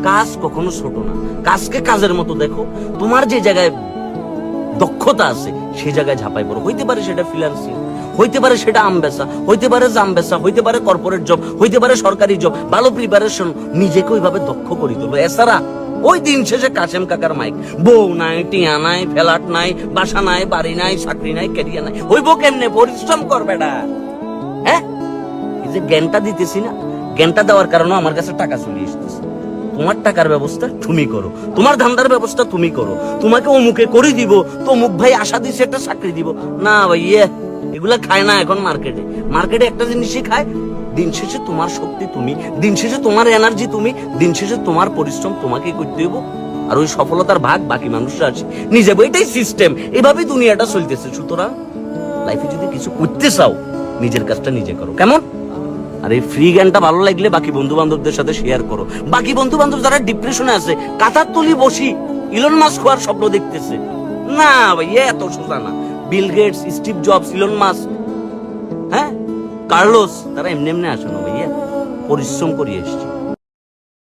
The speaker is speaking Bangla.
কাজ কখনো ছোট না, কাজকে কাজের মতো দেখো। তোমার যে জায়গায় দক্ষতা আছে সেই জায়গায় ঝাঁপাই পড়ো। হইতে পারে সেটা ফ্রিল্যান্সিং, হইতে পারে সেটা আম বেচা, হইতে পারে জাম বেচা, হইতে পারে কর্পোরেট জব, হইতে পারে সরকারি জব। ভালো প্রিপারেশন, নিজেকে ওইভাবে দক্ষ করে তোলো। এছাড়া ওই দিন শেষে কাশেম কাকার মাইক, বউ নাই, টিয়া নাই, ফ্ল্যাট নাই, বাসা নাই, বাড়ি নাই, চাকরি নাই, ক্যারিয়ার নাই, হইব কেমনে? পরিশ্রম করবে না। হ্যাঁ, এই যে জ্ঞানটা দিতেছি না, জ্ঞানটা দেওয়ার কারণে আমার কাছে টাকা চলে আসতেছে। তোমার টাকার ব্যবস্থা তুমি করো, তোমার ধান্দার ব্যবস্থা তুমি করো। তোমাকে অমুকে করে দিব তো অমুক ভাই আশা দিছে একটা চাকরি দিব না ভাই, এগুলা খায় না এখন মার্কেটে। মার্কেটে একটা জিনিসই খায়, দিন শেষে তোমার শক্তি তুমি, দিন শেষে তোমার এনার্জি তুমি, দিন শেষে তোমার পরিশ্রম তোমাকেই করতে হইব। আর ওই সফলতার ভাগ বাকি মানুষরা আছে নিজে। এটাই সিস্টেম, এভাবেই দুনিয়াটা চলতেছে। সুতরাং লাইফে যদি কিছু করতে চাও, নিজের কাজটা নিজে করো। কেমন? আর এই ফ্রি জ্ঞানটা ভালো লাগলে বাকি বন্ধু বান্ধবদের সাথে শেয়ার করো। বাকি বন্ধু বান্ধব যারা ডিপ্রেশনে আছে, কাতার তলি বসি ইলন মাস্ক হওয়ার স্বপ্ন দেখতেছে, না ভাই এত সোজা না। Bill Gates, Steve Jobs, Elon Musk, হ্যাঁ, কার্লোস, তারা এমনি এমনি আসে না ভাইয়া, পরিশ্রম করে এসছে।